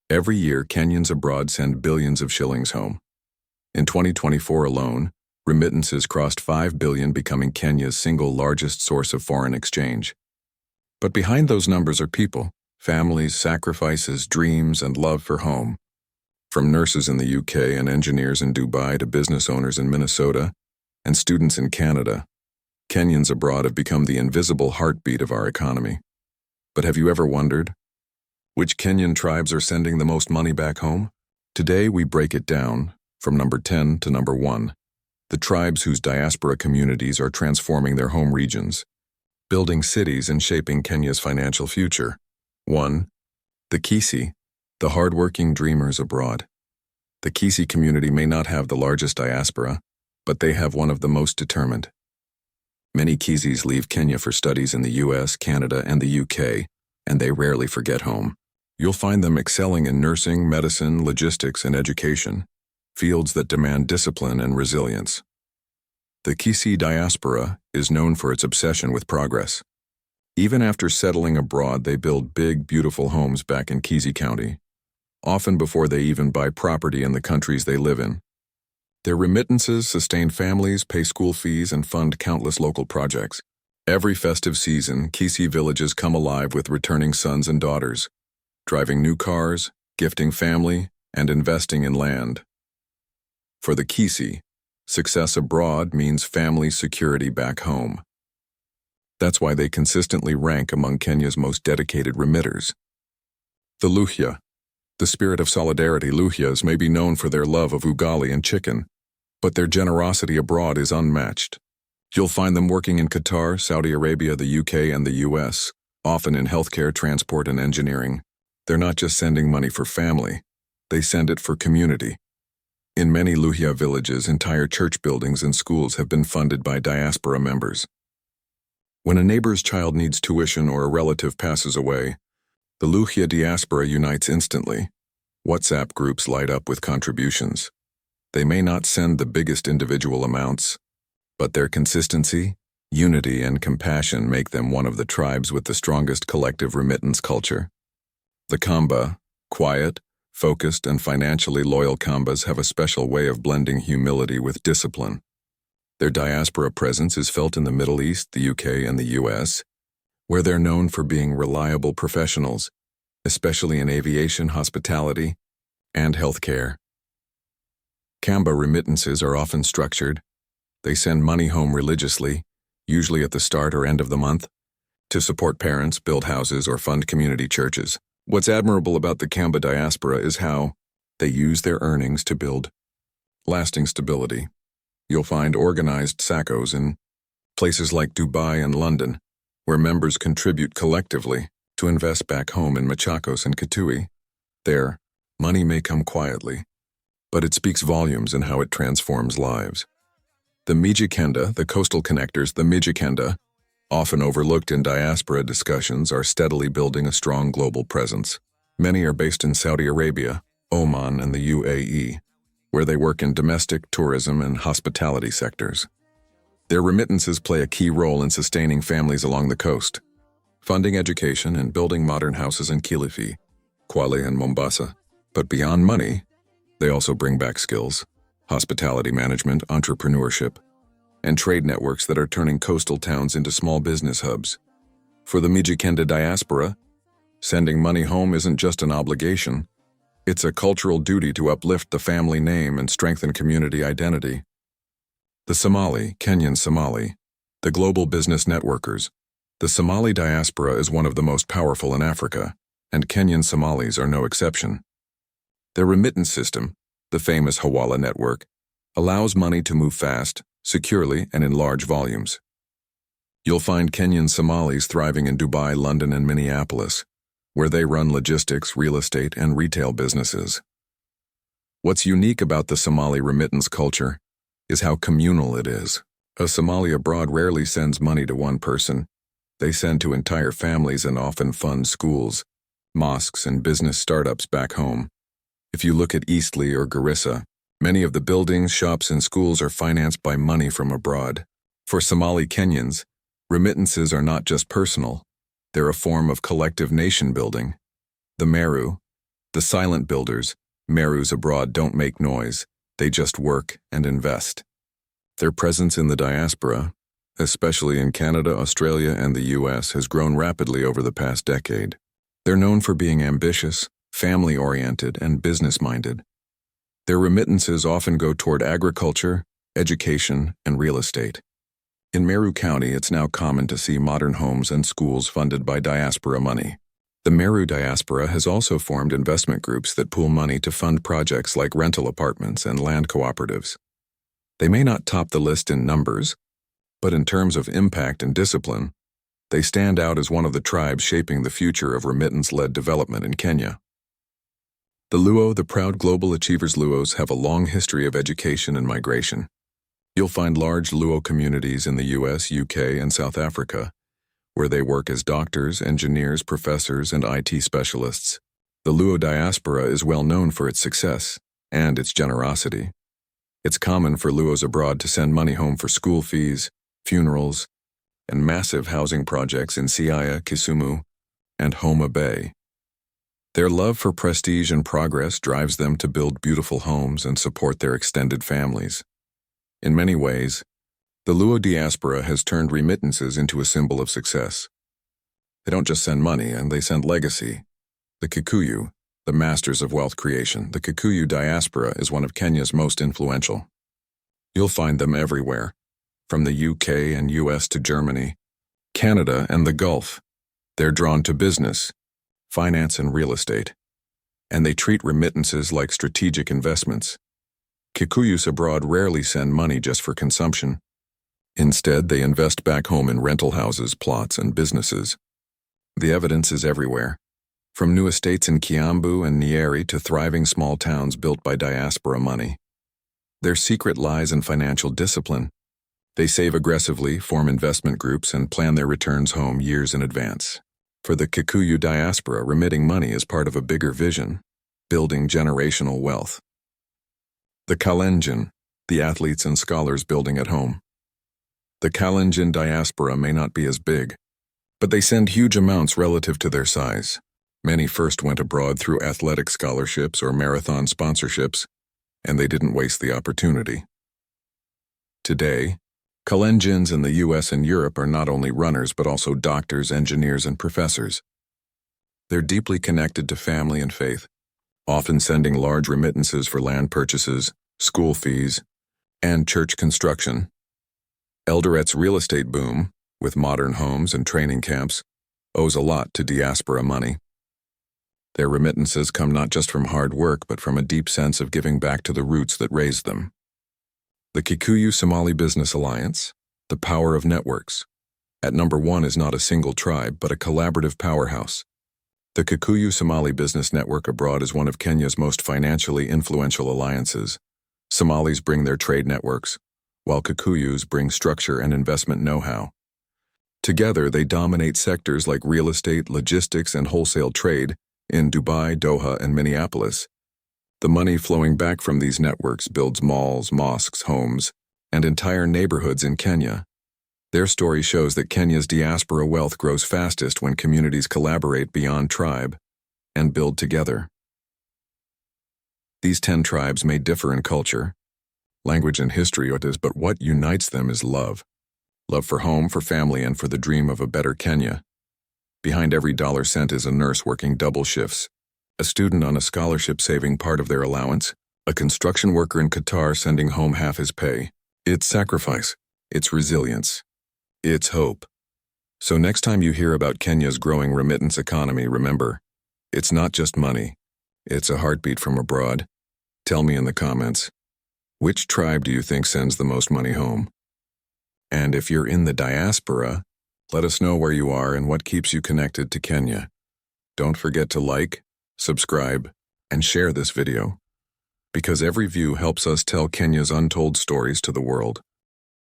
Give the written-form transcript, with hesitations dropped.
Every year, Kenyans abroad send billions of shillings home. In 2024 alone, remittances crossed 5 billion, becoming Kenya's single largest source of foreign exchange. But behind those numbers are people, families, sacrifices, dreams, and love for home. From nurses in the UK and engineers in Dubai to business owners in Minnesota and students in Canada, Kenyans abroad have become the invisible heartbeat of our economy. But have you ever wondered, which Kenyan tribes are sending the most money back home? Today we break it down, from number 10 to number 1, the tribes whose diaspora communities are transforming their home regions, building cities and shaping Kenya's financial future. 1. The Kisii, the hardworking dreamers abroad. The Kisii community may not have the largest diaspora, but they have one of the most determined. Many Kisiis leave Kenya for studies in the US, Canada, and the UK, and they rarely forget home. You'll find them excelling in nursing, medicine, logistics, and education, fields that demand discipline and resilience. The Kisii diaspora is known for its obsession with progress. Even after settling abroad, they build big, beautiful homes back in Kisii County, often before they even buy property in the countries they live in. Their remittances sustain families, pay school fees, and fund countless local projects. Every festive season, Kisii villages come alive with returning sons and daughters, driving new cars, gifting family, and investing in land. For the Kisii, success abroad means family security back home. That's why they consistently rank among Kenya's most dedicated remitters. The Luhya, the spirit of solidarity. Luhyas may be known for their love of ugali and chicken, but their generosity abroad is unmatched. You'll find them working in Qatar, Saudi Arabia, the UK, and the US, often in healthcare, transport, and engineering. They're not just sending money for family, they send it for community. In many Luhya villages, entire church buildings and schools have been funded by diaspora members. When a neighbor's child needs tuition or a relative passes away, the Luhya diaspora unites instantly. WhatsApp groups light up with contributions. They may not send the biggest individual amounts, but their consistency, unity, and compassion make them one of the tribes with the strongest collective remittance culture. The Kamba, quiet, focused, and financially loyal Kambas have a special way of blending humility with discipline. Their diaspora presence is felt in the Middle East, the UK, and the US, where they're known for being reliable professionals, especially in aviation, hospitality, and healthcare. Kamba remittances are often structured. They send money home religiously, usually at the start or end of the month, to support parents, build houses, or fund community churches. What's admirable about the Kamba diaspora is how they use their earnings to build lasting stability. You'll find organized SACCOs in places like Dubai and London, where members contribute collectively to invest back home in Machakos and Kitui. There, money may come quietly, but it speaks volumes in how it transforms lives. The Mijikenda, the coastal connectors, the Mijikenda, often overlooked in diaspora discussions, are steadily building a strong global presence. Many are based in Saudi Arabia, Oman, and the UAE, where they work in domestic, tourism, and hospitality sectors. Their remittances play a key role in sustaining families along the coast, funding education and building modern houses in Kilifi, Kwale, and Mombasa. But beyond money, they also bring back skills, hospitality management, entrepreneurship, and trade networks that are turning coastal towns into small business hubs. For the Mijikenda diaspora, sending money home isn't just an obligation, it's a cultural duty to uplift the family name and strengthen community identity. The Somali, Kenyan Somali, the global business networkers. The Somali diaspora is one of the most powerful in Africa, and Kenyan Somalis are no exception. Their remittance system, the famous Hawala network, allows money to move fast, securely, and in large volumes. You'll find Kenyan Somalis thriving in Dubai, London, and Minneapolis, where they run logistics, real estate, and retail businesses. What's unique about the Somali remittance culture is how communal it is. A Somali abroad rarely sends money to one person. They send to entire families and often fund schools, mosques, and business startups back home. If you look at Eastleigh or Garissa, many of the buildings, shops, and schools are financed by money from abroad. For Somali Kenyans, remittances are not just personal, they're a form of collective nation building. The Meru, The silent builders, Merus abroad, don't make noise, they just work and invest. Their presence in the diaspora, especially in Canada, Australia, and the US, has grown rapidly over the past decade. They're known for being ambitious, family-oriented, and business-minded. Their remittances often go toward agriculture, education, and real estate. In Meru County, it's now common to see modern homes and schools funded by diaspora money. The Meru diaspora has also formed investment groups that pool money to fund projects like rental apartments and land cooperatives. They may not top the list in numbers, but in terms of impact and discipline, they stand out as one of the tribes shaping the future of remittance-led development in Kenya. The Luo, the proud global achievers Luos, have a long history of education and migration. You'll find large Luo communities in the US, UK, and South Africa, where they work as doctors, engineers, professors, and IT specialists. The Luo diaspora is well known for its success and its generosity. It's common for Luos abroad to send money home for school fees, funerals, and massive housing projects in Siaya, Kisumu, and Homa Bay. Their love for prestige and progress drives them to build beautiful homes and support their extended families. In many ways, the Luo diaspora has turned remittances into a symbol of success. They don't just send money, and they send legacy. The Kikuyu, the masters of wealth creation, the Kikuyu diaspora is one of Kenya's most influential. You'll find them everywhere, from the UK and US to Germany, Canada, and the Gulf. They're drawn to business, finance, and real estate, and they treat remittances like strategic investments. Kikuyus abroad rarely send money just for consumption. Instead, they invest back home in rental houses, plots, and businesses. The evidence is everywhere, from new estates in Kiambu and Nyeri to thriving small towns built by diaspora money. Their secret lies in financial discipline. They save aggressively, form investment groups, and plan their returns home years in advance. For the Kikuyu diaspora, remitting money is part of a bigger vision, building generational wealth. The Kalenjin, the athletes and scholars building at home. The Kalenjin diaspora may not be as big, but they send huge amounts relative to their size. Many first went abroad through athletic scholarships or marathon sponsorships, and they didn't waste the opportunity. Today, Kalenjins in the US and Europe are not only runners but also doctors, engineers, and professors. They're deeply connected to family and faith, often sending large remittances for land purchases, school fees, and church construction. Eldoret's real estate boom, with modern homes and training camps, owes a lot to diaspora money. Their remittances come not just from hard work but from a deep sense of giving back to the roots that raised them. The Kikuyu Somali Business Alliance, the power of networks. At number 1 is not a single tribe, but a collaborative powerhouse. The Kikuyu Somali Business Network abroad is one of Kenya's most financially influential alliances. Somalis bring their trade networks, while Kikuyus bring structure and investment know-how. Together, they dominate sectors like real estate, logistics, and wholesale trade in Dubai, Doha, and Minneapolis. The money flowing back from these networks builds malls, mosques, homes, and entire neighborhoods in Kenya. Their story shows that Kenya's diaspora wealth grows fastest when communities collaborate beyond tribe and build together. These 10 tribes may differ in culture, language, and history, but what unites them is love. Love for home, for family, and for the dream of a better Kenya. Behind every dollar sent is a nurse working double shifts, a student on a scholarship saving part of their allowance, a construction worker in Qatar sending home half his pay. It's sacrifice, it's resilience, it's hope. So next time you hear about Kenya's growing remittance economy, remember, it's not just money, it's a heartbeat from abroad. Tell me in the comments, which tribe do you think sends the most money home? And if you're in the diaspora, let us know where you are and what keeps you connected to Kenya. Don't forget to like, subscribe, and share this video, because every view helps us tell Kenya's untold stories to the world.